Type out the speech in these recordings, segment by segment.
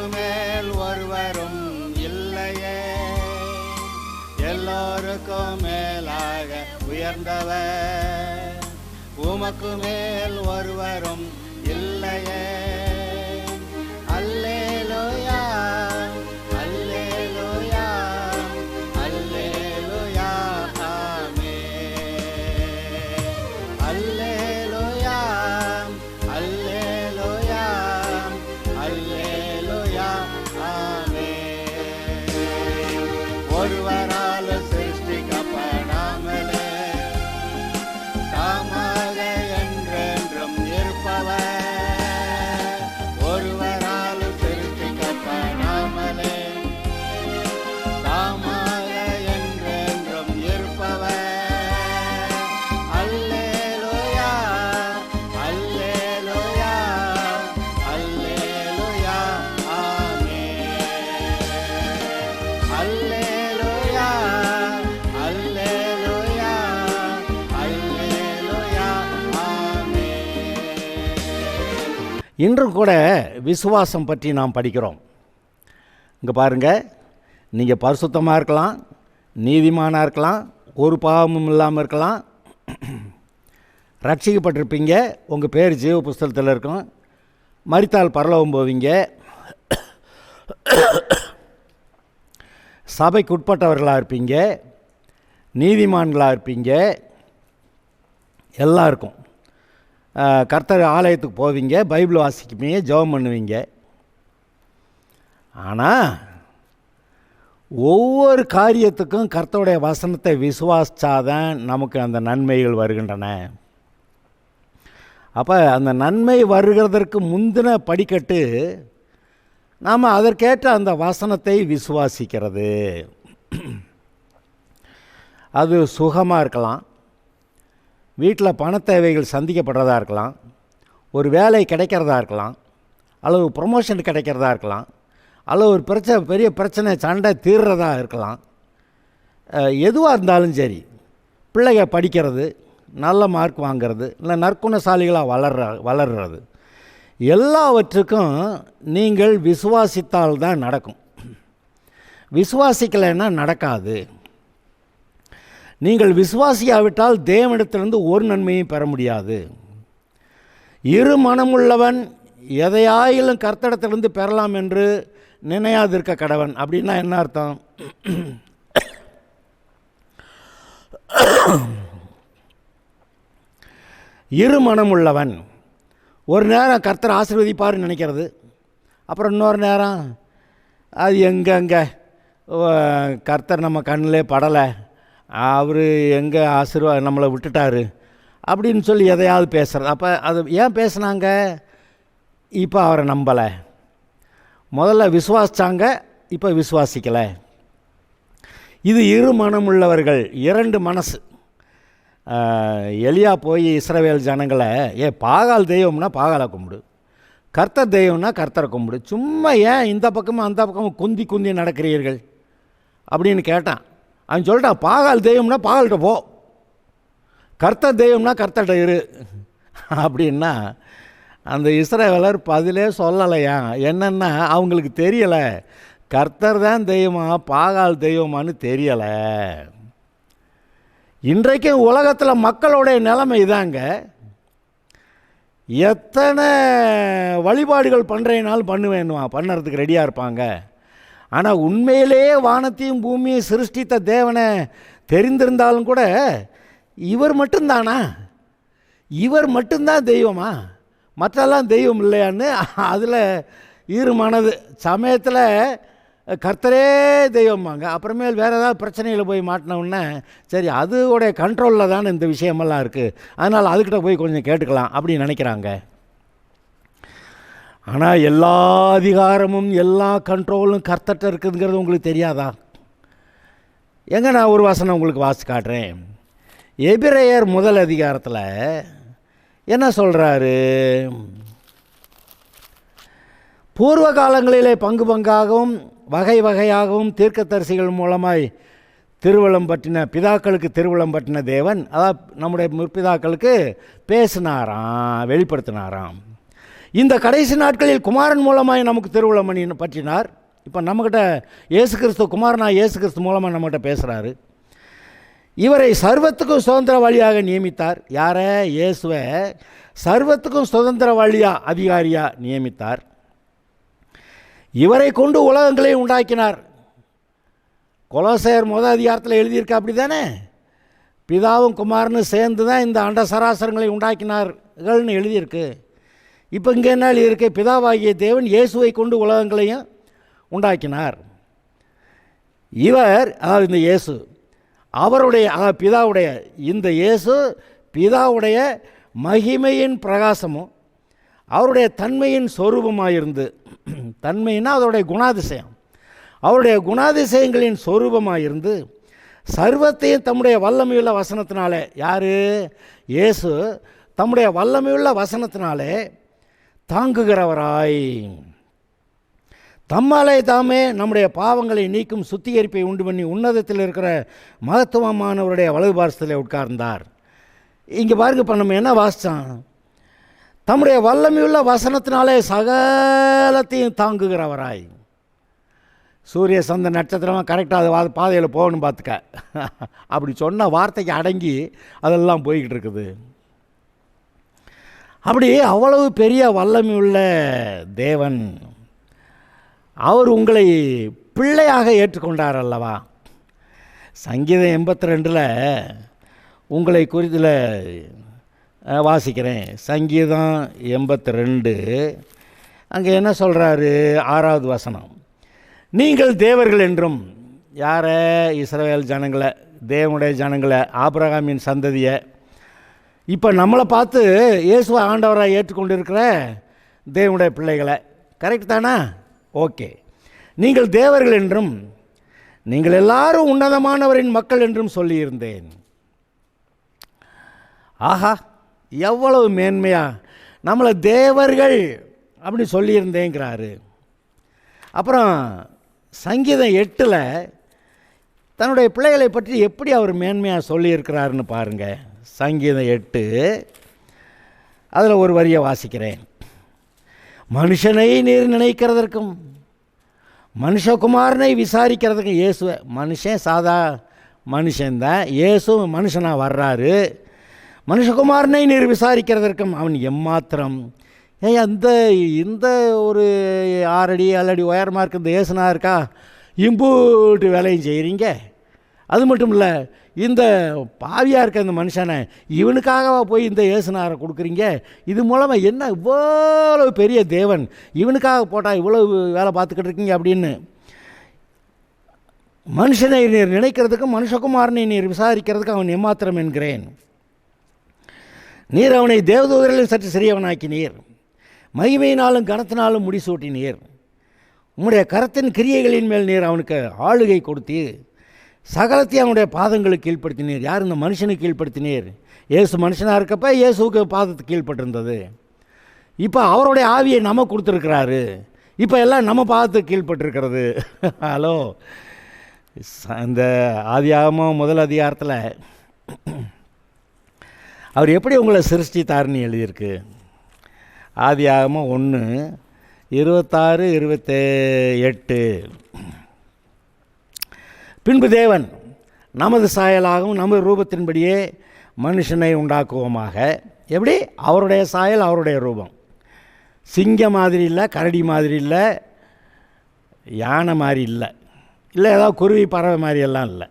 உமக்கு மேல் ஒருவரும் இல்லையே, எல்லோருக்கும் மேலாக உயர்ந்தவர். உமக்கு மேல் ஒருவரும் இல்லையே. அல்லேலூயா, அல்லேலூயா, அல்லேலூயா, ஆமென். அல்லேலூயா, அல்லேலூயா, அல்லேலூயா, ஆமென். ஒருவரால் சிருஷ்டிக்கப்படாமலே தாமாக என்றென்றும் இருப்பவர். ஒருவரால் சிருஷ்டிக்கப்படாமலே தாமாக என்றென்றும் இருப்பவர். அல்லேலூயா, அல்லேலூயா, அல்லேலூயா, ஆமென். அல்லேலூயா, அல்லேலூயா, அல்லேலூயா, ஆமென். இன்றும் கூட விசுவாசம் பற்றி நாம் படிக்கிறோம். இங்கே பாருங்கள், நீங்கள் பரிசுத்தமாக இருக்கலாம், நீதிமானாக இருக்கலாம், ஒரு பாவமும் இல்லாமல் இருக்கலாம், ரட்சிக்கப்பட்டிருப்பீங்க, உங்கள் பேர் ஜீவ புஸ்தகத்தில் இருக்கும், மரித்தால் பரலோகம் போவீங்க, சபைக்கு உட்பட்டவர்களாக இருப்பீங்க, நீதிமான்களாக இருப்பீங்க, எல்லாம் இருக்கும். கர்த்தர் ஆலயத்துக்கு போவீங்க, பைபிள் வாசிக்குவீங்க, ஜெபம் பண்ணுவீங்க. ஆனால் ஒவ்வொரு காரியத்துக்கும் கர்த்தருடைய வசனத்தை விசுவாசித்தாதான் நமக்கு அந்த நன்மைகள் வருகின்றன. அப்போ அந்த நன்மை வருகிறதற்கு முந்தின படிக்கட்டு நாம் அதற்கேற்ற அந்த வசனத்தை விசுவாசிக்கிறது. அது சுகமாக இருக்கலாம், வீட்டில் பண தேவைகள் சந்திக்கப்படுறதா இருக்கலாம், ஒரு வேலை கிடைக்கிறதா இருக்கலாம், அல்லது ப்ரொமோஷன் கிடைக்கிறதா இருக்கலாம், அல்லது ஒரு பெரிய பிரச்சனை சண்டை தீர்றதா இருக்கலாம். எதுவாக இருந்தாலும் சரி, பிள்ளைங்க படிக்கிறது, நல்ல மார்க் வாங்கிறது, இல்லை நற்குணசாலிகளாக வளர்கிறது, எல்லாவற்றுக்கும் நீங்கள் விசுவாசித்தால் தான் நடக்கும். விசுவாசிக்கலைன்னா நடக்காது. நீங்கள் விசுவாசியாவிட்டால் தேவனிடத்திலிருந்து ஒரு நன்மையும் பெற முடியாது. இரு மனமுள்ளவன் எதையாயிலும் கர்த்தரிடத்திலிருந்து பெறலாம் என்று நினையாதிருக்க கடவன். அப்படின்னா என்ன அர்த்தம்? இரு மனமுள்ளவன் ஒரு நேரம் கர்த்தர் ஆசீர்வதிப்பார்னு நினைக்கிறது, அப்புறம் இன்னொரு நேரம் அது எங்கே கர்த்தர் நம்ம கண்ணிலே படலை, அவர் எங்கே நம்மளை விட்டுட்டார் அப்படின்னு சொல்லி எதையாவது பேசுகிறது. அப்போ அது ஏன் பேசுனாங்க? இப்போ அவரை நம்பலை. முதல்ல விசுவாசித்தாங்க, இப்போ விசுவாசிக்கலை. இது இரு மனமுள்ளவர்கள், இரண்டு மனசு. எலியா போய் இஸ்ரவேல் ஜனங்களை, பாகால் தெய்வம்னா பாகாலை கும்பிடு, கர்த்தர் தெய்வம்னா கர்த்தரை கும்பிடு, சும்மா ஏன் இந்த பக்கமும் அந்த பக்கமும் குந்தி குந்தி நடக்கிறீர்கள் அப்படின்னு கேட்டான். அவன் சொல்லிட்டான், பாகால் தெய்வம்னா பாகால்கிட்ட போ, கர்த்தர் தெய்வம்னா கர்த்தர்கிட்ட இரு அப்படின்னா அந்த இஸ்ரவேலர் பதிலே சொல்லலையா. என்னென்னா அவங்களுக்கு தெரியலை, கர்த்தர் தான் தெய்வமா பாகால் தெய்வமானு தெரியலை. இன்றைக்கும் உலகத்தில் மக்களுடைய நிலைமை இதாங்க. எத்தனை வழிபாடுகள் பண்ணுறேனாலும் பண்ணுறதுக்கு ரெடியாக இருப்பாங்க. ஆனால் உண்மையிலேயே வானத்தையும் பூமியை சிருஷ்டித்த தேவனை தெரிந்திருந்தாலும் கூட இவர் மட்டும்தானா, இவர் மட்டும்தான் தெய்வமா, மற்றெல்லாம் தெய்வம் இல்லையான்னு அதில் இரு மனது. சமயத்தில் கர்த்தரே தெய்வம்பாங்க, அப்புறமேல் வேறு ஏதாவது பிரச்சனையில் போய் மாட்டினோன்னே சரி அதோடைய கண்ட்ரோலில் தானே இந்த விஷயமெல்லாம் இருக்குது, அதனால் அதுக்கிட்ட போய் கொஞ்சம் கேட்டுக்கலாம் அப்படின்னு நினைக்கிறாங்க. ஆனால் எல்லா அதிகாரமும் எல்லா கண்ட்ரோலும் கர்த்தர்கிட்ட இருக்குதுங்கிறது உங்களுக்கு தெரியாதா? நான் ஒரு வசனம் உங்களுக்கு வாசி காட்டுறேன். எபிரேயர் 1 அதிகாரத்தில் என்ன சொல்கிறாரு? பூர்வ காலங்களிலே பங்கு பங்காகவும் வகை வகையாகவும் தீர்க்கதரிசிகள் மூலமாய் திருவளம் பற்றின பிதாக்களுக்கு திருவளம் பற்றின தேவன், அதாவது நம்முடைய முற்பிதாக்களுக்கு பேசினாராம், வெளிப்படுத்தினாராம். இந்த கடைசி நாட்களில் குமாரன் மூலமாய் நமக்கு திருவுளம் பற்றினார். இப்போ நம்மக்கிட்ட இயேசு கிறிஸ்து, குமாரனாக இயேசு கிறிஸ்து மூலமாக நம்மகிட்ட பேசுகிறாரு. இவரை சர்வத்துக்கும் சுதந்திரவாளியாக நியமித்தார். யாரை? இயேசுவை சர்வத்துக்கும் சுதந்திரவாளியாக, அதிகாரியாக நியமித்தார். இவரை கொண்டு உலகங்களை உண்டாக்கினார். கொலோசையர் முதல் அதிகாரத்தில் எழுதியிருக்கா, அப்படி தானே? பிதாவும் குமாரனும் சேர்ந்து தான் இந்த அண்ட சராசரங்களை உண்டாக்கினார்கள்னு எழுதியிருக்கு. இப்போ இங்கே என்ன எழுதியிருக்கு? பிதாவாகிய தேவன் இயேசுவை கொண்டு உலகங்களையும் உண்டாக்கினார். இவர், அதாவது இந்த இயேசு, அவருடைய, பிதாவுடைய, இந்த இயேசு பிதாவுடைய மகிமையின் பிரகாசமும் அவருடைய தன்மையின் சொரூபமாயிருந்து, தன்மைன்னா அதோடைய குணாதிசயம், அவருடைய குணாதிசயங்களின் சொரூபமாயிருந்து சர்வத்தையும் தம்முடைய வல்லமையுள்ள வசனத்தினாலே, யார்? இயேசு தம்முடைய வல்லமையுள்ள வசனத்தினாலே தாங்குகிறவராய் தம்மாலே தாமே நம்முடைய பாவங்களை நீக்கும் சுத்திகரிப்பை உண்டு பண்ணி உன்னதத்தில் இருக்கிற மகத்துவமானவருடைய வலது பார்சத்திலே உட்கார்ந்தார். இங்கே பாருங்க, இப்போ நம்ம என்ன வாசித்தோம்? தம்முடைய வல்லமையுள்ள வசனத்தினாலே சகலத்தையும் தாங்குகிறவராய். சூரிய சந்த நட்சத்திரமாக கரெக்டாக அது பாதையில் போகணும் பார்த்துக்க. அப்படி சொன்ன வார்த்தைக்கு அடங்கி அதெல்லாம் போய்கிட்டு இருக்குது. அப்படி அவ்வளவு பெரிய வல்லமையுள்ள தேவன் அவர் உங்களை பிள்ளையாக ஏற்றுக்கொண்டார் அல்லவா? சங்கீதம் 82 உங்களை குறித்தில் வாசிக்கிறேன். சங்கீதம் 82 அங்கே என்ன சொல்கிறாரு? 6வது வசனம். நீங்கள் தேவர்கள் என்றும், யாரை? இஸ்ரவேல் ஜனங்களை, தேவனுடைய ஜனங்களை, ஆபிரகாமின் சந்ததியை. இப்போ நம்மளை பார்த்து இயேசுவை ஆண்டவராக ஏற்றுக்கொண்டிருக்கிற தேவனுடைய பிள்ளைகளை. கரெக்ட் தானா? ஓகே. நீங்கள் தேவர்கள் என்றும் நீங்கள் எல்லாரும் உன்னதமானவரின் மக்கள் என்றும் சொல்லியிருந்தேன். ஆஹா, எவ்வளவு மேன்மையா நம்மளை தேவர்கள் அப்படி சொல்லியிருந்தேங்கிறாரு. அப்புறம் சங்கீதம் 8 தன்னுடைய பிள்ளைகளை பற்றி எப்படி அவர் மேன்மையாக சொல்லியிருக்கிறாருன்னு பாருங்கள். சங்கீதம் 8 அதில் ஒரு வரியை வாசிக்கிறேன். மனுஷனை நீர் நினைக்கிறதற்கும் மனுஷகுமாரனை விசாரிக்கிறதுக்கும், இயேசுவை, மனுஷன் சாதா மனுஷன்தான், இயேசு மனுஷனாக வர்றாரு. மனுஷகுமாரனை நீர் விசாரிக்கிறதற்கும் அவன் எம்மாத்திரம். அந்த இந்த ஒரு 6 அடி 7 அடி உயரமாக இருக்க இந்த இயேசுனா இருக்கா, இம்பூட்டு வேலையும் செய்கிறீங்க. அது மட்டும் இல்லை, இந்த பாவியாக இருக்க இந்த மனுஷனை இவனுக்காகவா போய் இந்த இயேசுனாரை கொடுக்குறீங்க? இது மூலமாக என்ன இவ்வளோ பெரிய தேவன் இவனுக்காக போட்டால் இவ்வளவு வேலை பார்த்துக்கிட்டு இருக்கீங்க அப்படின்னு. மனுஷனை நீர் நினைக்கிறதுக்கும் மனுஷகுமாரனை நீர் விசாரிக்கிறதுக்கும் அவன் எம்மாத்திரம் என்கிறேன். நீர் அவனை தேவதூதரிலும் சற்று சிறியவனாக்கினீர், மகிமையினாலும் கனத்தினாலும் முடிசூட்டினீர். உம்முடைய கரத்தின் கிரியைகளின் மேல் நீர் அவனுக்கு ஆளுகை கொடுத்தீர், சகலத்தையும் அவனுடைய பாதங்களுக்கு கீழ்ப்படுத்தினீர். யார்? இந்த மனுஷனுக்கு கீழ்ப்படுத்தினீர். இயேசு மனுஷனாக இருக்கப்போ இயேசுக்கு பாதத்துக்கு கீழ்ப்பட்டிருந்தது. இப்போ அவருடைய ஆவியை நம்ம கொடுத்துருக்கிறாரு. இப்போ எல்லாம் நம்ம பாதத்துக்கு கீழ்ப்பட்டிருக்கிறது. ஹலோ, இந்த ஆதியாகமம் முதல் அதிகாரத்தில் அவர் எப்படி உங்களை சிருஷ்டித்தார்னு எழுதியிருக்கு. ஆதியாகமம் 1:26-28. பின்பு தேவன் நமது சாயலாகவும் நமது ரூபத்தின்படியே மனுஷனை உண்டாக்குவோமாக. எப்படி? அவருடைய சாயல், அவருடைய ரூபம். சிங்கம் மாதிரி இல்லை, கரடி மாதிரி இல்லை, யானை மாதிரி இல்லை, இல்லை ஏதாவது குருவி பறவை மாதிரியெல்லாம் இல்லை.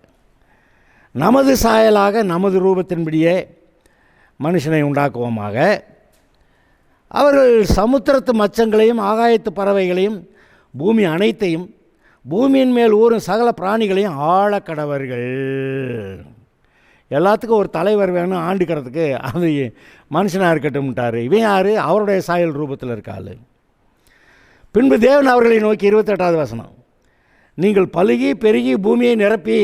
நமது சாயலாக நமது ரூபத்தின்படியே மனுஷனை உண்டாக்குவோமாக. அவர்கள் சமுத்திரத்து மச்சங்களையும் ஆகாயத்து பறவைகளையும் பூமி அனைத்தையும் பூமியின் மேல் ஊறும் சகல பிராணிகளையும் ஆழக்கடவர்கள். எல்லாத்துக்கும் ஒரு தலைவர் வேணும் ஆண்டுக்கிறதுக்கு, அது மனுஷனாக இருக்கட்டும்ட்டார். இவன் யார்? அவருடைய சாயல் ரூபத்தில் இருக்காள். பின்பு தேவன் அவர்களை நோக்கி 28வது வசனம், நீங்கள் பலுகி பெருகி பூமியை நிரப்பி,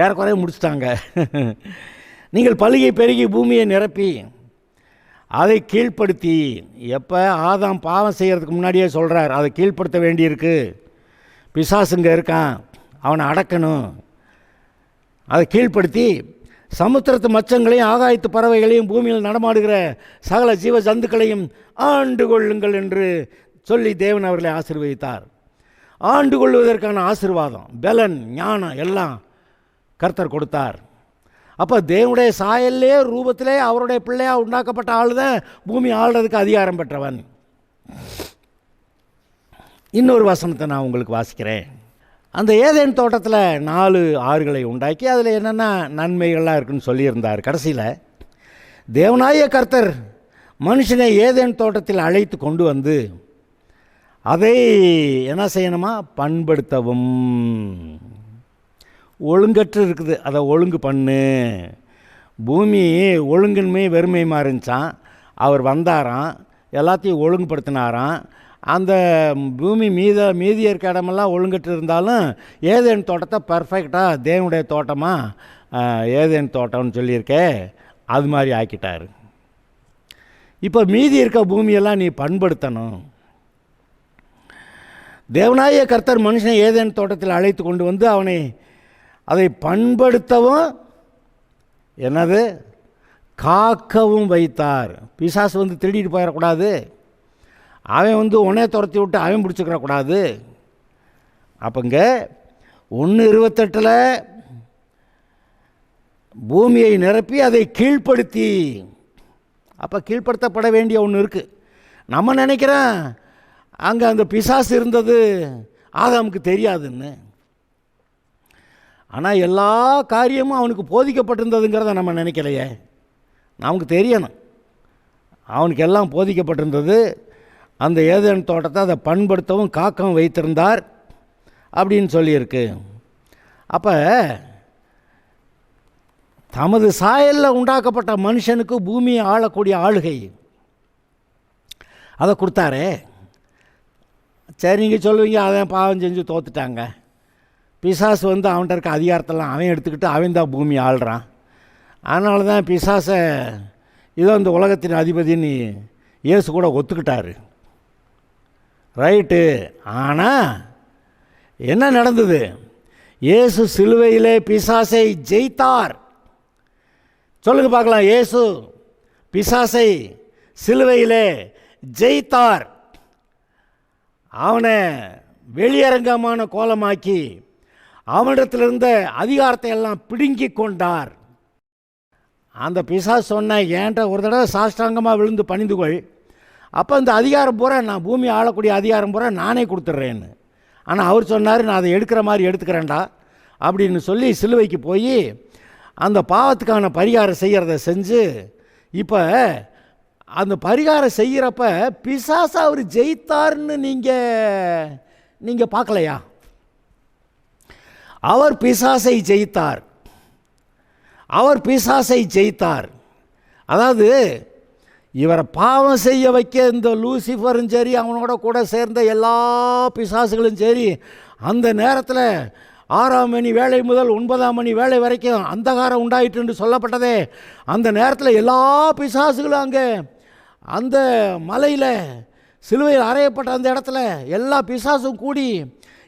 ஏறக்குறைய முடிச்சிட்டாங்க. நீங்கள் பலுகி பெருகி பூமியை நிரப்பி அதை கீழ்ப்படுத்தி, எப்போ ஆதாம் பாவம் செய்கிறதுக்கு முன்னாடியே சொல்கிறார், அதை கீழ்ப்படுத்த வேண்டியிருக்கு. பிசாசுங்க இருக்கான், அவனை அடக்கணும். அதை கீழ்ப்படுத்தி சமுத்திரத்து மச்சங்களையும் ஆகாயத்து பறவைகளையும் பூமியில் நடமாடுகிற சகல ஜீவ ஜந்துக்களையும் ஆண்டு கொள்ளுங்கள் என்று சொல்லி தேவன் அவர்களை ஆசீர்வதித்தார். ஆண்டு கொள்வதற்கான ஆசீர்வாதம், பலன், ஞானம் எல்லாம் கர்த்தர் கொடுத்தார். அப்போ தேவனுடைய சாயல்லே ரூபத்திலே அவருடைய பிள்ளையாக உண்டாக்கப்பட்ட ஆள் தான் பூமி ஆள்றதுக்கு அதிகாரம் பெற்றவன். இன்னொரு வசனத்தை நான் உங்களுக்கு வாசிக்கிறேன். அந்த ஏதேன் தோட்டத்தில் 4 ஆறுகளை உண்டாக்கி அதில் என்னென்ன நன்மைகள்லாம் இருக்குன்னு சொல்லியிருந்தார். கடைசியில் தேவனாய கர்த்தர் மனுஷனை ஏதேன் தோட்டத்தில் அழைத்து கொண்டு வந்து அதை என்ன செய்யணுமா, பண்படுத்தவும். ஒழுங்கற்று இருக்குது, அதை ஒழுங்கு பண்ணு. பூமி ஒழுங்கின்மை வெறுமையுமா இருந்துச்சான். அவர் வந்தாராம், எல்லாத்தையும் ஒழுங்குபடுத்தினாராம். அந்த பூமி மீதி இருக்க இடமெல்லாம் ஒழுங்கற்று இருந்தாலும் ஏதேன் தோட்டத்தை பர்ஃபெக்டாக தேவனுடைய தோட்டமாக ஏதேன் தோட்டம்னு சொல்லியிருக்கே, அது மாதிரி ஆக்கிட்டார். இப்போ மீதி இருக்க பூமியெல்லாம் நீ பண்படுத்தணும். தேவனாய கர்த்தர் மனுஷனை ஏதேன் தோட்டத்தில் அழைத்து கொண்டு வந்து அதை பண்படுத்தவும் என்னது காக்கவும் வைத்தார். பிசாசு வந்து திருடிட்டு போயிடக்கூடாது, அவன் உன்னைய துரத்தி விட்டு அவன் பிடிச்சிக்கிறக்கூடாது. அப்போங்க 1:28 பூமியை நிரப்பி அதை கீழ்ப்படுத்தி. அப்போ கீழ்ப்படுத்தப்பட வேண்டிய ஒன்று இருக்குது. நம்ம நினைக்கிறேன் அங்கே அந்த பிசாசு இருந்தது ஆதாமுக்கு தெரியாதுன்னு. ஆனால் எல்லா காரியமும் அவனுக்கு போதிக்கப்பட்டிருந்ததுங்கிறத நம்ம நினைக்கலையே. நமக்கு தெரியணும், அவனுக்கு எல்லாம் போதிக்கப்பட்டிருந்தது. அந்த ஏதேன் தோட்டத்தை அதை பண்படுத்தவும் காக்கவும் வைத்திருந்தார் அப்படின்னு சொல்லியிருக்கு. அப்போ தமது சாயலில் உண்டாக்கப்பட்ட மனுஷனுக்கு பூமியை ஆளக்கூடிய ஆளுகை அதை கொடுத்தாரே. சரி, நீங்கள் சொல்லுவீங்க அவன் பாவம் செஞ்சு தோத்துட்டாங்க, பிசாசு அவன்கிட்ட இருக்க அதிகாரத்தெல்லாம் அவன் எடுத்துக்கிட்டு அவன் தான் பூமி ஆள்றான், அதனால தான் பிசாசை இதோ இந்த உலகத்தின் அதிபதின்னு இயேசு கூட ஒத்துக்கிட்டார். ரைட்டு. ஆனால் என்ன நடந்தது? இயேசு சிலுவையிலே பிசாசை ஜெயித்தார். சொல்லுங்க பார்க்கலாம். இயேசு பிசாசை சிலுவையிலே ஜெயித்தார். அவனை வெளியரங்கமான கோலமாக்கி அவனிடத்திலிருந்த அதிகாரத்தை எல்லாம் பிடுங்கி கொண்டார். அந்த பிசாசு சொன்ன, ஏன்ட்ட ஒரு தடவை சாஷ்டாங்கமாக விழுந்து பணிந்துகொள், அப்போ இந்த அதிகாரம் பூரா நான் பூமி ஆளக்கூடிய அதிகாரம் பூரா நானே கொடுத்துட்றேன்னு. ஆனால் அவர் சொன்னார், நான் அதை எடுக்கிற மாதிரி எடுத்துக்கிறேன்டா அப்படின்னு சொல்லி சிலுவைக்கு போய் அந்த பாவத்துக்கான பரிகாரம் செய்கிறத செஞ்சு, இப்போ அந்த பரிகாரம் செய்கிறப்ப பிசாசு அவர் ஜெயித்தார்னு நீங்கள் பார்க்கலையா? அவர் பிசாசை ஜெயித்தார். அவர் பிசாசை ஜெயித்தார். அதாவது இவரை பாவம் செய்ய வைக்க இந்த லூசிஃபரும் சரி, அவனோட கூட சேர்ந்த எல்லா பிசாசுகளும் சரி, அந்த நேரத்தில் 6ஆம் மணி வேளை முதல் 9ஆம் மணி வேளை வரைக்கும் அந்தகாரம் உண்டாயிற்று என்று சொல்லப்பட்டதே, அந்த நேரத்தில் எல்லா பிசாசுகளும் அங்கே அந்த மலையில் சிலுவையில் அறையப்பட்ட அந்த இடத்துல எல்லா பிசாசும் கூடி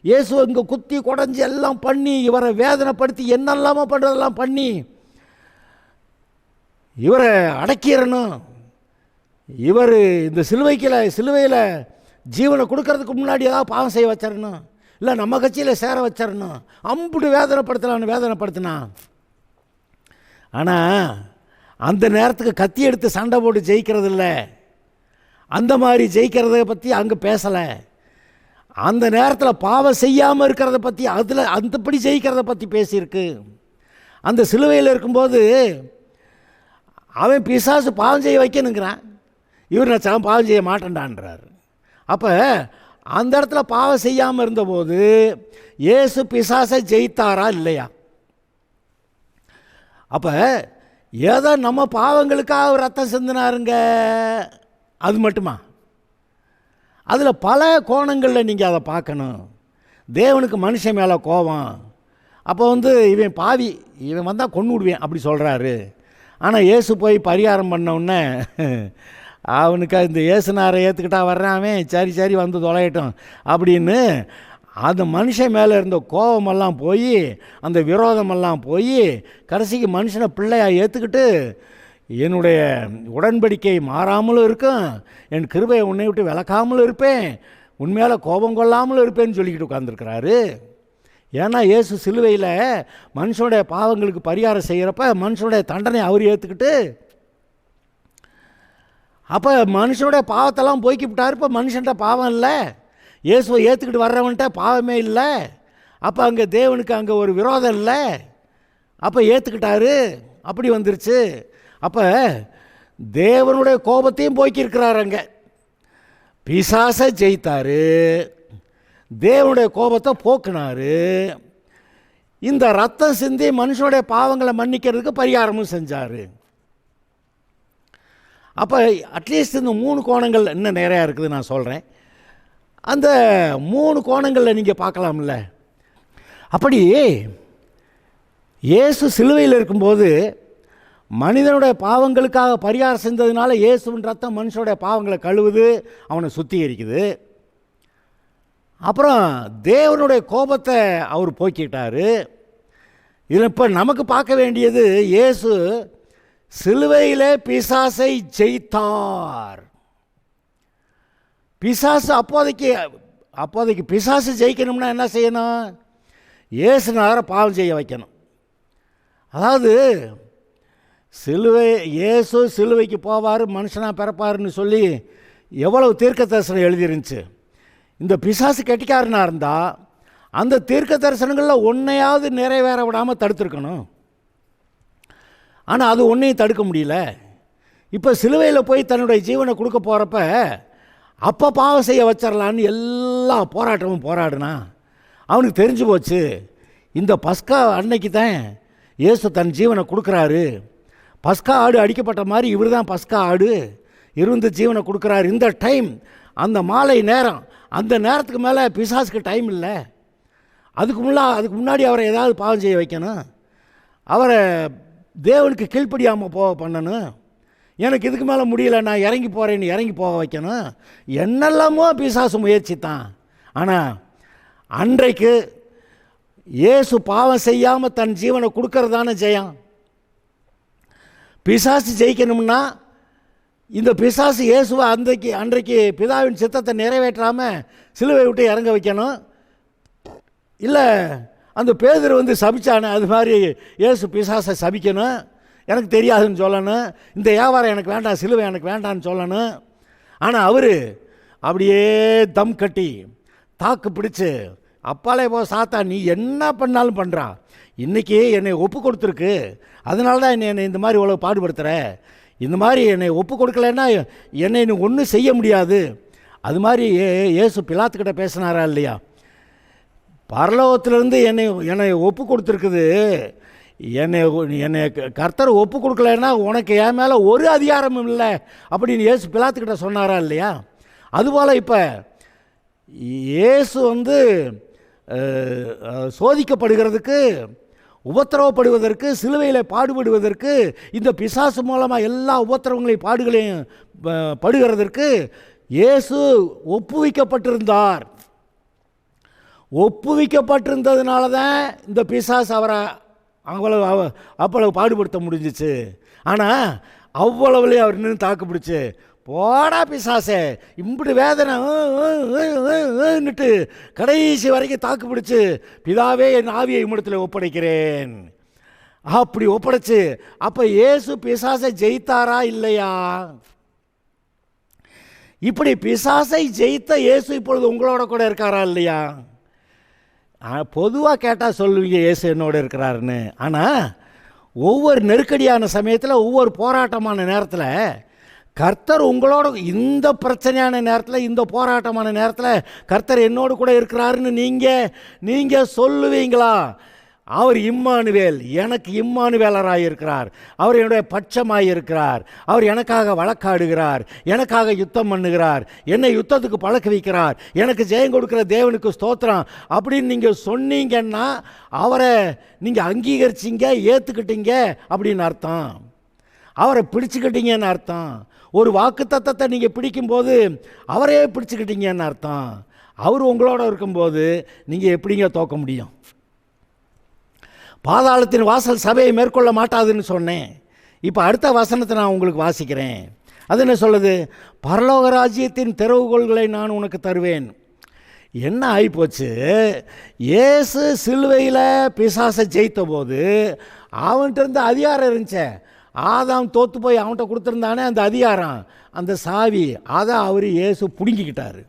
இயேசு இங்கே குத்தி குடஞ்சி எல்லாம் பண்ணி இவரை வேதனைப்படுத்தி என்னெல்லாமோ பண்ணுறதெல்லாம் பண்ணி இவரை அடக்கிடணும், இவர் இந்த சிலுவையில் ஜீவனை கொடுக்கறதுக்கு முன்னாடி ஏதாவது பாவம் செய்ய வச்சிடணும், இல்லை நம்ம கட்சியில் சேர வச்சிடணும், அம்புட்டு வேதனைப்படுத்தினான். ஆனால் அந்த நேரத்துக்கு கத்தி எடுத்து சண்டை போட்டு ஜெயிக்கிறது இல்லை, அந்த மாதிரி ஜெயிக்கிறத பற்றி அங்கே பேசலை. அந்த நேரத்தில் பாவம் செய்யாமல் இருக்கிறத பற்றி, அதில் அந்தப்படி ஜெயிக்கிறத பற்றி பேசியிருக்கு. அந்த சிலுவையில் இருக்கும்போது அவன் பிசாசு பாவம் செய்ய வைக்கணுங்கிறான், இவர் நான் பாவம் செய்ய மாட்டேன்டான்றார். அப்போ அந்த இடத்துல பாவம் செய்யாமல் இருந்தபோது இயேசு பிசாசை ஜெயித்தாரா இல்லையா? அப்போ ஏதோ நம்ம பாவங்களுக்காக ரத்தம் சிந்தினாருங்க, அது மட்டுமா? அதில் பல கோணங்களில் நீங்கள் அதை பார்க்கணும். தேவனுக்கு மனுஷன் மேலே கோபம். அப்போ இவன் பாவி, இவன் வந்தால் கொன்று விடுவேன் அப்படி சொல்கிறாரு. ஆனால் இயேசு போய் பரிகாரம் பண்ணவுடனே அவனுக்கு இந்த இயேசுனாரை ஏற்றுக்கிட்டா வர்றான், அவன் சரி வந்து தொலையட்டும் அப்படின்னு அந்த மனுஷன் மேலே இருந்த கோபமெல்லாம் போய், அந்த விரோதமெல்லாம் போய், கடைசிக்கு மனுஷனை பிள்ளையாக ஏற்றுக்கிட்டு என்னுடைய உடன்படிக்கை மாறாமலும் இருக்கும், என் கிருபையை உன்னை விட்டு விலக்காமலும் இருப்பேன், உண்மையால கோபம் கொள்ளாமலும் இருப்பேன்னு சொல்லிக்கிட்டு உட்காந்துருக்கிறாரு. ஏன்னா இயேசு சிலுவையில் மனுஷனுடைய பாவங்களுக்கு பரிகாரம் செய்கிறப்ப மனுஷனுடைய தண்டனை அவர் ஏற்றுக்கிட்டு, அப்போ மனுஷனுடைய பாவத்தெல்லாம் போய்க்கிவிட்டார். இப்போ மனுஷன்ட்ட பாவம் இல்லை, இயேசுவை ஏற்றுக்கிட்டு வர்றவன்ட்ட பாவமே இல்லை. அப்போ அங்கே தேவனுக்கு அங்கே ஒரு விரோதம் இல்லை, அப்போ ஏற்றுக்கிட்டாரு. அப்படி வந்துருச்சு. அப்போ தேவனுடைய கோபத்தையும் போய்க்கிருக்கிறார். அங்கே பிசாசை ஜெயித்தார், தேவனுடைய கோபத்தை போக்குனார். இந்த ரத்தம் சிந்தி மனுஷனுடைய பாவங்களை மன்னிக்கிறதுக்கு பரிகாரமும் செஞ்சார். அப்போ அட்லீஸ்ட் இந்த 3 கோணங்கள் இன்னும் நிறையா இருக்குது, நான் சொல்கிறேன். அந்த 3 கோணங்களில் நீங்கள் பார்க்கலாம்ல. அப்படி இயேசு சிலுவையில் இருக்கும்போது மனிதனுடைய பாவங்களுக்காக பரிகாரம் செஞ்சதுனால இயேசுவின் ரத்தம் மனுஷனுடைய பாவங்களை கழுவுது, அவனை சுத்திகரிக்குது. அப்புறம் தேவனுடைய கோபத்தை அவர் போக்கிட்டார். இதில் இப்போ நமக்கு பார்க்க வேண்டியது, இயேசு சிலுவையிலே பிசாசை ஜெயித்தார். பிசாசு அப்போதைக்கு பிசாசு ஜெயிக்கணும்னா என்ன செய்யணும்? இயேசுனார பாவம் செய்ய வைக்கணும். அதாவது இயேசு சிலுவைக்கு போவார், மனுஷனாக பிறப்பாருன்னு சொல்லி எவ்வளவு தீர்க்க தரிசனம் எழுதிருந்துச்சு. இந்த பிசாசு கெட்டிக்காரனாக இருந்தால் அந்த தீர்க்க தரிசனங்களில் ஒன்றையாவது நிறைவேற விடாமல் தடுத்துருக்கணும். ஆனால் அது ஒன்றையும் தடுக்க முடியல. இப்போ சிலுவையில் போய் தன்னுடைய ஜீவனை கொடுக்க போகிறப்ப அப்போ பாவம் செய்ய வச்சிடலான்னு எல்லா போராட்டமும் போராடினா. அவனுக்கு தெரிஞ்சு போச்சு, இந்த பஸ்கா அன்னைக்கு தான் இயேசு தன் ஜீவனை கொடுக்குறாரு. பஸ்கா ஆடு அடிக்கப்பட்ட மாதிரி இவர் தான் பஸ்கா ஆடு இருந்து ஜீவனை கொடுக்குறாரு. இந்த டைம், அந்த மாலை நேரம், அந்த நேரத்துக்கு மேலே பிசாசுக்கு டைம் இல்லை. அதுக்கு முன்னாடி அவரை ஏதாவது பாவம் செய்ய வைக்கணும், அவரை தேவனுக்கு கீழ்ப்படியாமல் பண்ணணும். எனக்கு இதுக்கு மேலே முடியல, நான் இறங்கி போகிறேன்னு இறங்கி போக வைக்கணும். என்னெல்லாமோ பிசாசு முயற்சி தான். ஆனால் அன்றைக்கு இயேசு பாவம் செய்யாமல் தன் ஜீவனை கொடுக்கறதான ஜெயம். பிசாசு ஜெயிக்கணும்னா இந்த பிசாசு இயேசுவை அன்றைக்கு பிதாவின் சித்தத்தை நிறைவேற்றாமல் சிலுவை விட்டு இறங்க வைக்கணும். இல்லை அந்த பேதுரு சபிச்சானே, அது மாதிரி இயேசு பிசாசை சபிக்கணும், எனக்கு தெரியாதுன்னு சொல்லணும், இந்த வியாபாரம் எனக்கு வேண்டாம், சிலுவை எனக்கு வேண்டான்னு சொல்லணும். ஆனால் அவர் அப்படியே தம் கட்டி தாக்கு பிடிச்சு, அப்பாலே போ சாத்தா, நீ என்ன பண்ணாலும் பண்ணுறான், இன்றைக்கி என்னை ஒப்பு கொடுத்துருக்கு, அதனால தான் என்னை இந்த மாதிரி இவ்வளோ பாடுபடுத்துகிற, இந்த மாதிரி என்னை ஒப்பு கொடுக்கலன்னா என்னை நீ ஒன்றும் செய்ய முடியாது. அது மாதிரி இயேசு பிலாத்துக்கிட்ட பேசினாரா இல்லையா? பரலோகத்திலேருந்து என்னை ஒப்பு கொடுத்துருக்குது, என்னை கர்த்தர் ஒப்பு கொடுக்கலன்னா உனக்கு என் மேலே ஒரு அதிகாரமும் இல்லை அப்படின்னு இயேசு பிலாத்துக்கிட்ட சொன்னாரா இல்லையா? அதுபோல் இப்போ இயேசு சோதிக்கப்படுகிறதுக்கு, உபத்திரவப்படுவதற்கு, சிலுவையில் பாடுபடுவதற்கு, இந்த பிசாசு மூலமாக எல்லா உபத்திரவங்களையும் பாடுகளையும் படுகிறதற்கு இயேசு ஒப்புவிக்கப்பட்டிருந்தார். ஒப்புவிக்கப்பட்டிருந்ததுனால தான் இந்த பிசாசு அவரை அவ்வளவு பாடுபடுத்த முடிஞ்சிச்சு. ஆனால் அவ்வளவுலேயே அவர் நின்று தாக்கு பிடிச்சு, போடா பிசாசே, இப்படி வேதனைன்னுட்டு கடைசி வரைக்கும் தாக்கு பிடிச்சு, பிதாவே என் ஆவியை உம்மிடத்தில் ஒப்படைக்கிறேன் அப்படி ஒப்படைச்சு. அப்போ இயேசு பிசாசை ஜெயித்தாரா இல்லையா? இப்படி பிசாசை ஜெயித்த இயேசு இப்பொழுது உங்களோட கூட இருக்காரா இல்லையா? பொதுவாக கேட்டால் சொல்லுவீங்க இயேசு என்னோட இருக்கிறாருன்னு. ஆனால் ஒவ்வொரு நெருக்கடியான சமயத்தில், ஒவ்வொரு போராட்டமான நேரத்தில் கர்த்தர் உங்களோட, இந்த பிரச்சனையான நேரத்தில், இந்த போராட்டமான நேரத்தில் கர்த்தர் என்னோடு கூட இருக்கிறாருன்னு நீங்கள் சொல்லுவீங்களா? அவர் இம்மானுவேல், எனக்கு இம்மானுவேலராக இருக்கிறார், அவர் என்னுடைய பட்சமாக இருக்கிறார், அவர் எனக்காக வழக்காடுகிறார், எனக்காக யுத்தம் பண்ணுகிறார், என்னை யுத்தத்துக்கு பழக்க வைக்கிறார், எனக்கு ஜெயம் கொடுக்குற தேவனுக்கு ஸ்தோத்திரம் அப்படின்னு நீங்கள் சொன்னீங்கன்னா அவரை நீங்கள் அங்கீகரிச்சிங்க, ஏற்றுக்கிட்டீங்க அப்படின்னு அர்த்தம். அவரை பிடிச்சிக்கிட்டீங்கன்னு அர்த்தம். ஒரு வாக்கு தத்தத்தை நீங்கள் பிடிக்கும்போது அவரையே பிடிச்சிக்கிட்டீங்கன்னு அர்த்தம். அவர் உங்களோட இருக்கும்போது நீங்கள் எப்படிங்க தோக்க முடியும்? பாதாளத்தின் வாசல் சபையை மேற்கொள்ள மாட்டாதுன்னு சொன்னேன். இப்போ அடுத்த வசனத்தை நான் உங்களுக்கு வாசிக்கிறேன். அது என்ன சொல்லுது? பரலோக ராஜ்யத்தின் திறவுகோல்களை நான் உனக்கு தருவேன். என்ன ஆகிப்போச்சு? இயேசு சிலுவையில் பிசாசை ஜெயித்த போது அவன்கிட்ட இருந்த அதிகாரம் இருந்துச்சே, ஆதாம் தோற்று போய் அவன்கிட்ட கொடுத்துருந்தானே அந்த அதிகாரம், அந்த சாவி, அதை அவர் இயேசு பிடுங்கிக்கிட்டார்.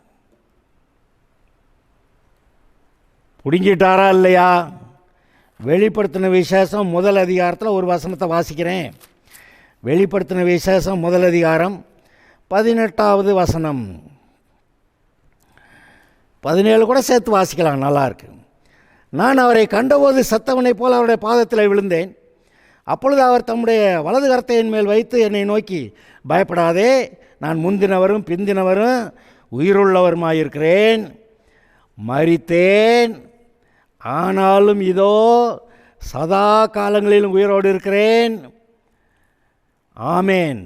பிடுங்கிட்டாரா இல்லையா? வெளிப்படுத்தின விசேஷம் முதல் அதிகாரத்தில் ஒரு வசனத்தை வாசிக்கிறேன். வெளிப்படுத்தின விசேஷம் முதல் அதிகாரம் 18வது வசனம், 17 கூட சேர்த்து வாசிக்கலாம், நல்லாயிருக்கு. நான் அவரை கண்டபோது சத்தவனைப் போல் அவருடைய பாதத்தில் விழுந்தேன். அப்பொழுது அவர் தம்முடைய வலது கரத்தை என் மேல் வைத்து என்னை நோக்கி, பயப்படாதே, நான் முந்தினவரும் பிந்தினவரும் உயிருள்ளவருமாயிருக்கிறேன். மரித்தேன், ஆனாலும் இதோ சதா காலங்களிலும் உயிரோடு இருக்கிறேன். ஆமேன்.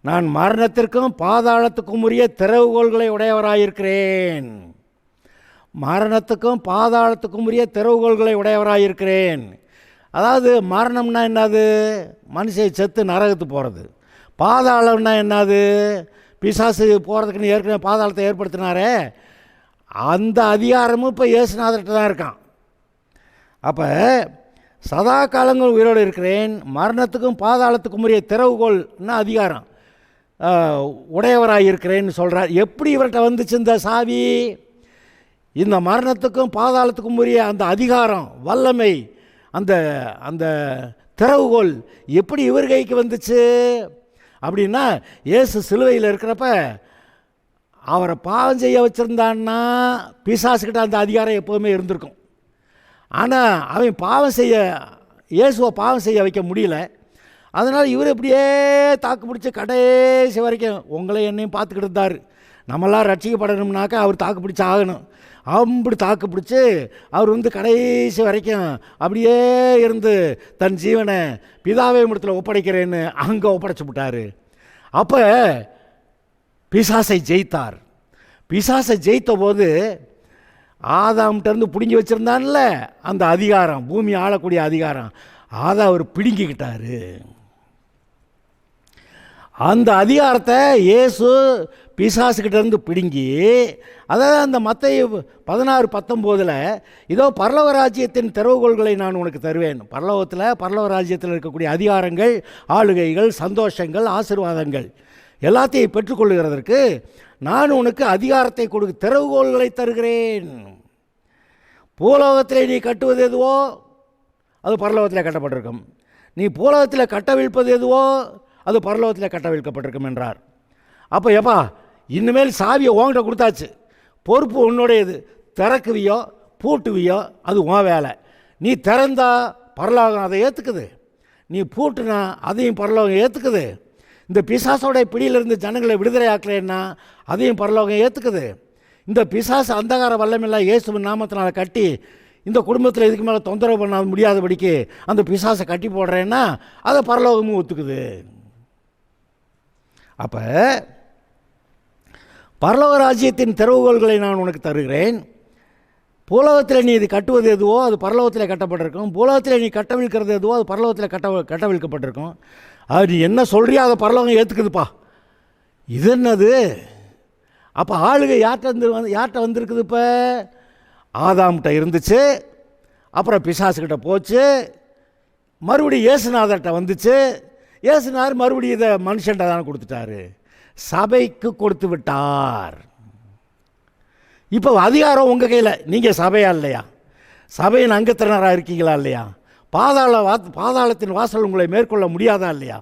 நான் மரணத்திற்கும் பாதாளத்துக்கும் உரிய திறவுகோல்களை உடையவராயிருக்கிறேன். மரணத்துக்கும் பாதாளத்துக்கும் உரிய திறவுகோல்களை உடையவராயிருக்கிறேன். அதாவது மரணம்னா என்னது? மனுஷன் செத்து நரகத்துக்கு போகிறது. பாதாளம்னா என்னது? பிசாசு போகிறதுக்குன்னு ஏற்கனவே பாதாளத்தை ஏற்படுத்தினாரே, அந்த அதிகாரமும் இப்போ இயேசுநாதர்கிட்ட தான் இருக்கான். அப்போ சதா காலங்கள் உயிரோடு இருக்கிறேன், மரணத்துக்கும் பாதாளத்துக்கும் உரிய திறவுகோல்னா அதிகாரம் உடையவராயிருக்கிறேன்னு சொல்கிறார். எப்படி இவர்கிட்ட வந்துச்சு இந்த சாவி? இந்த மரணத்துக்கும் பாதாளத்துக்கும் உரிய அந்த அதிகாரம், வல்லமை, அந்த அந்த திறவுகோல் எப்படி இவர் கைக்கு வந்துச்சு அப்படின்னா, இயேசு சிலுவையில் இருக்கிறப்ப அவரை பாவம் செய்ய வச்சுருந்தான்னா பிசாசுக்கிட்ட அந்த அதிகாரம் எப்போவுமே இருந்திருக்கும். ஆனால் அவன் பாவம் செய்ய, இயேசுவை பாவம் செய்ய வைக்க முடியல. அதனால் இவர் எப்படியே தாக்கு பிடிச்சி கடைசி வரைக்கும் உங்களை என்னையும் பார்த்துக்கிட்டு இருந்தார். நம்மளாம் ரட்சிக்கப்படணும்னாக்கா அவர் தாக்கு பிடிச்சி ஆகணும். அப்படி தாக்கு பிடிச்சி அவர் கடைசி வரைக்கும் அப்படியே இருந்து தன் ஜீவனை பிதாவே இடத்துல ஒப்படைக்கிறேன்னு அங்கே ஒப்படைச்சி விட்டார். அப்போ பிசாசை ஜெயித்தார். பிசாசை ஜெயித்த போது ஆதாம்கிட்டருந்து பிடுங்கி வச்சுருந்தான்ல அந்த அதிகாரம், பூமி ஆளக்கூடிய அதிகாரம், அதை அவர் பிடுங்கிக்கிட்டார். அந்த அதிகாரத்தை இயேசு பிசாசுக்கிட்டேருந்து பிடுங்கி, அதாவது அந்த மத்தேயு 16:19 இதோ பரலோக ராஜ்யத்தின் திறவுகோல்களை நான் உனக்கு தருவேன். பரலோக ராஜ்யத்தில் இருக்கக்கூடிய அதிகாரங்கள், ஆளுகைகள், சந்தோஷங்கள், ஆசீர்வாதங்கள் எல்லாத்தையும் பெற்றுக்கொள்ளுகிறதற்கு நான் உனக்கு அதிகாரத்தை கொடுக்க திறவுகோல்களை தருகிறேன். பூலோகத்தில் நீ கட்டுவது எதுவோ அது பரலோகத்தில் கட்டப்பட்டிருக்கும், நீ பூலோகத்தில் கட்டவிழ்ப்பது எதுவோ அது பரலோகத்தில் கட்டவிழ்க்கப்பட்டிருக்கும் என்றார். அப்போ எப்பா இனிமேல் சாவியை உங்கள்கிட்ட கொடுத்தாச்சு, பொறுப்பு உன்னுடையது. திறக்குவியோ பூட்டுவியோ அது உன் வேலை. நீ திறந்தா பரலோகம் அதை ஏற்றுக்குது, நீ பூட்டுனா அதையும் பரலோகம் ஏற்றுக்குது. இந்த பிசாசோட பிடியிலிருந்து ஜனங்களை விடுதலை ஆக்கலைன்னா அதையும் பரலோகம் ஏற்றுக்குது. இந்த பிசாசு அந்தகார வல்லமெல்லாம் இயேசுவின் நாமத்தினால் கட்டி இந்த குடும்பத்தில் இதுக்கு மேலே தொந்தரவு பண்ண முடியாதபடிக்கு அந்த பிசாசை கட்டி போடுறேன்னா அதை பரலோகமும் ஒத்துக்குது. அப்போ பரலோக ராஜ்யத்தின் திறவுகோல்களை நான் உனக்கு தருகிறேன். பூலோகத்தில் நீ இது கட்டுவது எதுவோ அது பரலோகத்தில் கட்டப்பட்டிருக்கும், பூலோகத்தில் நீ கட்டவிழ்க்கிறது எதுவோ அது பரலோகத்தில் கட்டவிழ்க்கப்பட்டிருக்கும். அது நீ என்ன சொல்கிறியோ அதை பரலோகம் ஏற்றுக்குதுப்பா. இது என்னது? அப்போ ஆளுகை யார்கிட்ட வந்திருக்குது? இப்போ ஆதாம்கிட்ட இருந்துச்சு, அப்புறம் பிசாசுக்கிட்ட போச்சு, மறுபடியும் இயேசுநாதர்கிட்ட வந்துச்சு. இயேசுநாதர் மறுபடியும் இதை மனுஷன்ட்ட தானே கொடுத்துட்டாரு, சபைக்கு கொடுத்து விட்டார். இப்போ அதிகாரம் உங்கள் கையில். நீங்கள் சபையா இல்லையா? சபையின் அங்கத்தினராக இருக்கீங்களா இல்லையா? பாதாளத்தின் வாசல் உங்களை மேற்கொள்ள முடியாதா இல்லையா?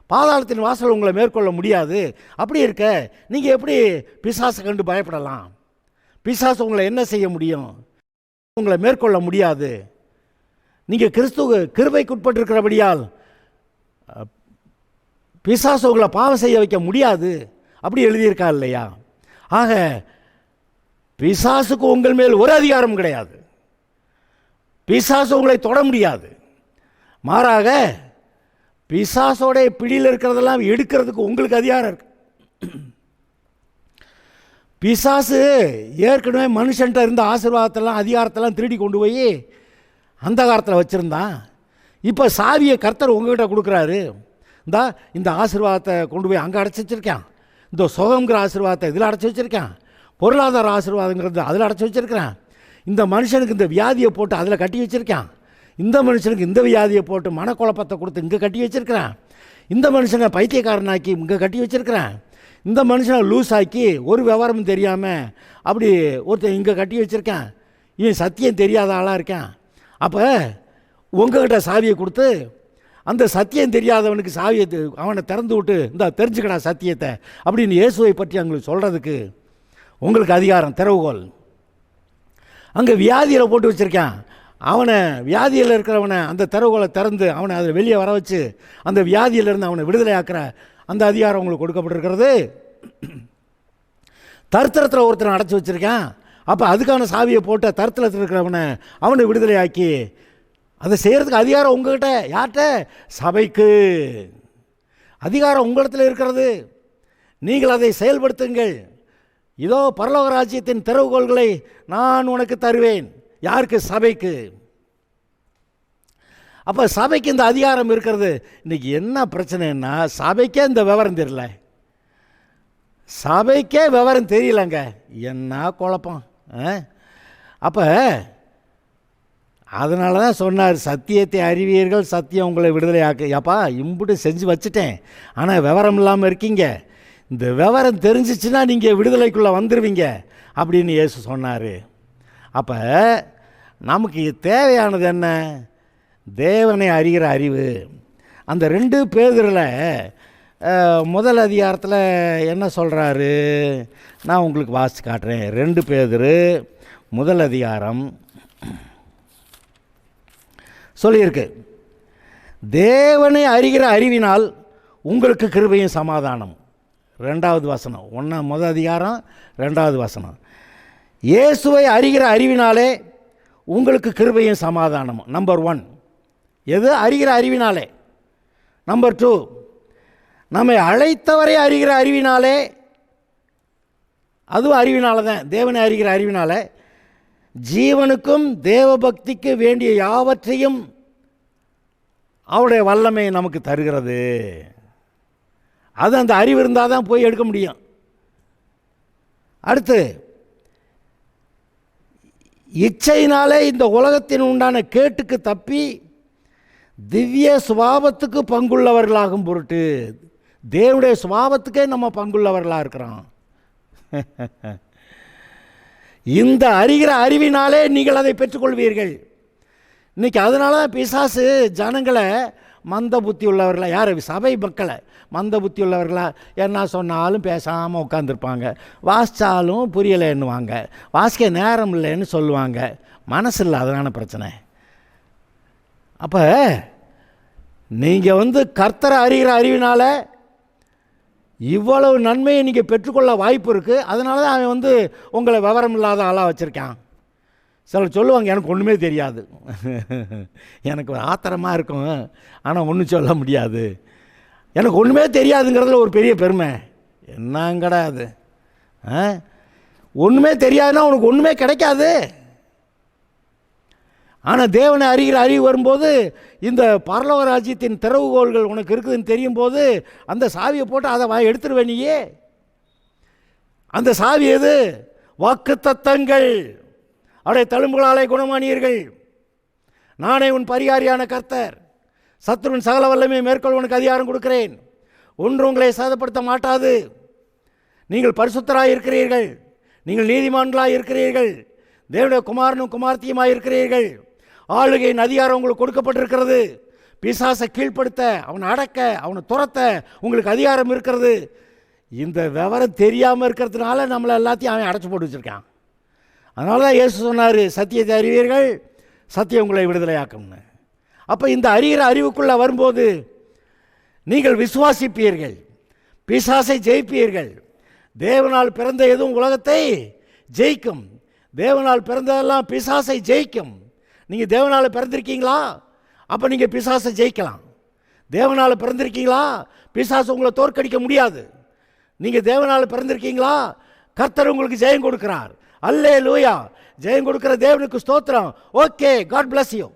பாதாளத்தின் வாசல் உங்களை மேற்கொள்ள முடியாது. அப்படி இருக்க நீங்கள் எப்படி பிசாசை கண்டு பயப்படலாம்? பிசாசு உங்களை என்ன செய்ய முடியும்? உங்களை மேற்கொள்ள முடியாது. நீங்கள் கிறிஸ்துவ கிருபைக்குட்பட்டிருக்கிறபடியால் பிசாசு உங்களை பாவம் செய்ய வைக்க முடியாது. அப்படி எழுதியிருக்கா இல்லையா? ஆக பிசாசுக்கு உங்கள் மேல் ஒரு அதிகாரம் கிடையாது. பிசாசு உங்களை தொட முடியாது. மாறாக பிசாசோடைய பிடியில் இருக்கிறதெல்லாம் எடுக்கிறதுக்கு உங்களுக்கு அதிகாரம் இருக்கு. பிசாசு ஏற்கனவே மனுஷன்ட்ட இருந்த ஆசீர்வாதத்தெல்லாம் அதிகாரத்தெல்லாம் திருடி கொண்டு போய் அந்த காலத்தில் வச்சுருந்தான். இப்போ சாவியை கர்த்தர் உங்ககிட்ட கொடுக்குறாரு. இந்த ஆசீர்வாதத்தை கொண்டு போய் அங்கே அடைச்சி வச்சுருக்கேன், இந்த சுகங்கிற ஆசீர்வாதத்தை இதில் அடைச்சி வச்சுருக்கேன், பொருளாதார ஆசீர்வாதங்கிறது அதில் அடைச்சி வச்சுருக்கிறேன், இந்த மனுஷனுக்கு இந்த வியாதியை போட்டு அதில் கட்டி வச்சுருக்கேன், இந்த மனுஷனுக்கு இந்த வியாதியை போட்டு மனக்குழப்பத்தை கொடுத்து இங்கே கட்டி வச்சுருக்கிறேன், இந்த மனுஷனை பைத்தியக்காரனாக்கி இங்கே கட்டி வச்சுருக்கிறேன், இந்த மனுஷனை லூஸ் ஆக்கி ஒரு விவரமும் தெரியாமல் அப்படி ஒருத்தன் இங்கே கட்டி வச்சுருக்கேன், இவன் சத்தியம் தெரியாத ஆளாக இருக்கேன். அப்போ உங்ககிட்ட சாவியை கொடுத்து அந்த சத்தியம் தெரியாதவனுக்கு சாவியை அவனை திறந்து விட்டு இந்த தெரிஞ்சுக்கடா சத்தியத்தை அப்படின்னு இயேசுவை பற்றி அவங்களுக்கு சொல்கிறதுக்கு உங்களுக்கு அதிகாரம், திறவுகோல். அங்கே வியாதியில் போட்டு வச்சுருக்கேன், அவனை வியாதியில் இருக்கிறவனை அந்த திறவுகோலை திறந்து அவனை அதில் வெளியே வர வச்சு அந்த வியாதியிலிருந்து அவனை விடுதலை ஆக்கிற அந்த அதிகாரம் உங்களுக்கு கொடுக்கப்பட்டிருக்கிறது. தருத்திரத்தில் ஒருத்தனை அடைச்சி வச்சுருக்கேன், அப்போ அதுக்கான சாவியை போட்ட தருத்திரத்தில் இருக்கிறவனை அவனை விடுதலை ஆக்கி அதை செய்கிறதுக்கு அதிகாரம் உங்கள்கிட்ட. யார்கிட்ட? சபைக்கு. அதிகாரம் உங்களிடத்தில் இருக்கிறது, நீங்கள் அதை செயல்படுத்துங்கள். இதோ பரலோக ராஜ்யத்தின் திறவுகோல்களை நான் உனக்கு தருவேன். யாருக்கு? சபைக்கு. அப்போ சபைக்கு இந்த அதிகாரம் இருக்கிறது. இன்றைக்கி என்ன பிரச்சனைன்னா சபைக்கே இந்த விவரம் தெரியல, சபைக்கே விவரம் தெரியலங்க. என்ன குழப்பம். அப்போ அதனால தான் சொன்னார், சத்தியத்தை அறிவீர்கள், சத்தியம் உங்களை விடுதலை ஆக்கு. அப்பா இம்புட்டு செஞ்சு வச்சுட்டேன், ஆனால் விவரம் இல்லாமல் இருக்கீங்க, இந்த விவரம் தெரிஞ்சிச்சுன்னா நீங்கள் விடுதலைக்குள்ளே வந்துடுவீங்க அப்படின்னு இயேசு சொன்னார். அப்போ நமக்கு தேவையானது என்ன? தேவனை அறிகிற அறிவு. அந்த 2 பேதுருல முதல் அதிகாரத்தில் என்ன சொல்கிறாரு நான் உங்களுக்கு வாசித்து காட்டுறேன். 2 பேதுரு முதல் அதிகாரம் சொல்லியிருக்கு, தேவனை அறிகிற அறிவினால் உங்களுக்கு கிருபையும் சமாதானம். 2வது வசனம், முதல் அதிகாரம் 2வது வசனம். இயேசுவை அறிகிற அறிவினாலே உங்களுக்கு கிருபையும் சமாதானம். நம்பர் 1 எது? அறிகிற அறிவினாலே. நம்பர் 2 நம்மை அழைத்தவரை அறிகிற அறிவினாலே, அதுவும் அறிவினால தான், தேவனை அறிகிற அறிவினால ஜீவனுக்கும் தேவபக்திக்கு வேண்டிய யாவற்றையும் அவருடைய வல்லமை நமக்கு தருகிறது. அது அந்த அறிவு இருந்தால் தான் போய் எடுக்க முடியும். அடுத்து, இச்சையினாலே இந்த உலகத்தின் உண்டான கேட்டுக்கு தப்பி திவ்ய சுபாவத்துக்கு பங்குள்ளவர்களாகும் பொருட்டு, தேவனுடைய சுபாவத்துக்கே நம்ம பங்குள்ளவர்களாக இருக்கிறோம். இந்த அறிகிற அறிவினாலே நீங்கள் அதை பெற்றுக்கொள்வீர்கள். இன்றைக்கி அதனால தான் பிசாசு ஜனங்களை மந்த புத்தி உள்ளவர்களாக, யார்? சபை மக்களை மந்த புத்தி உள்ளவர்களாக, என்ன சொன்னாலும் பேசாமல் உட்காந்துருப்பாங்க, வாசித்தாலும் புரியலைன்னுவாங்க, வாசிக்க நேரம் இல்லைன்னு சொல்லுவாங்க, மனசு இல்லை, அதனால பிரச்சனை. அப்போ நீங்கள் கர்த்தரை அறிகிற அறிவினால் இவ்வளவு நன்மையை நீங்கள் பெற்றுக்கொள்ள வாய்ப்பு இருக்குது. அதனால தான் அவன் உங்களை விவரம் இல்லாத ஆளாக வச்சுருக்கான். சிலர் சொல்லுவாங்க, எனக்கு ஒன்றுமே தெரியாது, எனக்கு ஒரு ஆத்திரமாக இருக்கும், ஆனால் ஒன்றும் சொல்ல முடியாது, எனக்கு ஒன்றுமே தெரியாதுங்கிறதுல ஒரு பெரிய பெருமை என்னங்கடா அது? ஒன்றுமே தெரியாதுன்னா உனக்கு ஒன்றுமே கிடைக்காது. ஆனால் தேவனை அறிகிற அறிவு வரும்போது இந்த பரலோக ராஜ்யத்தின் திறவுகோள்கள் உனக்கு இருக்குதுன்னு தெரியும் போது அந்த சாவியை போட்டு அதை எடுத்துருவேன். நீயே அந்த சாவி எது? வாக்குத்தத்தங்கள். அவருடைய தழும்புகளாலே குணமானீர்கள், நானே உன் பரிகாரியான கர்த்தர், சத்துருவின் சகல வல்லமையை மேற்கொள்ள உனக்கு அதிகாரம் கொடுக்கிறேன், ஒன்று உங்களை சேதப்படுத்த மாட்டாது, நீங்கள் பரிசுத்தராக இருக்கிறீர்கள், நீங்கள் நீதிமான்களாக இருக்கிறீர்கள், தேவனுடைய குமாரனும் குமார்த்தியுமாக இருக்கிறீர்கள், ஆளுகையின் அதிகாரம் உங்களுக்கு கொடுக்கப்பட்டிருக்கிறது, பிசாசை கீழ்ப்படுத்த, அவனை அடக்க, அவனை துரத்த உங்களுக்கு அதிகாரம் இருக்கிறது. இந்த விவரம் தெரியாமல் இருக்கிறதுனால நம்மளை எல்லாத்தையும் அவன் அடைச்சி போட்டு வச்சுருக்கான். அதனால தான் இயேசு சொன்னார், சத்தியத்தை அறிவீர்கள், சத்தியம் உங்களை விடுதலையாக்கும்னு. அப்போ இந்த அறிகிற அறிவுக்குள்ளே வரும்போது நீங்கள் விசுவாசிப்பீர்கள், பிசாசை ஜெயிப்பீர்கள். தேவனால் பிறந்த எதுவும் உலகத்தை ஜெயிக்கும், தேவனால் பிறந்ததெல்லாம் பிசாசை ஜெயிக்கும். நீங்கள் தேவனால் பிறந்திருக்கீங்களா? அப்போ நீங்கள் பிசாசை ஜெயிக்கலாம். தேவனால் பிறந்திருக்கீங்களா? பிசாசு உங்களை தோற்கடிக்க முடியாது. நீங்கள் தேவனால் பிறந்திருக்கீங்களா? கர்த்தர் உங்களுக்கு ஜெயம் கொடுக்கிறார். அல்லேலூயா. ஜெயம் கொடுக்கிற தேவனுக்கு ஸ்தோத்திரம். Okay, God bless you.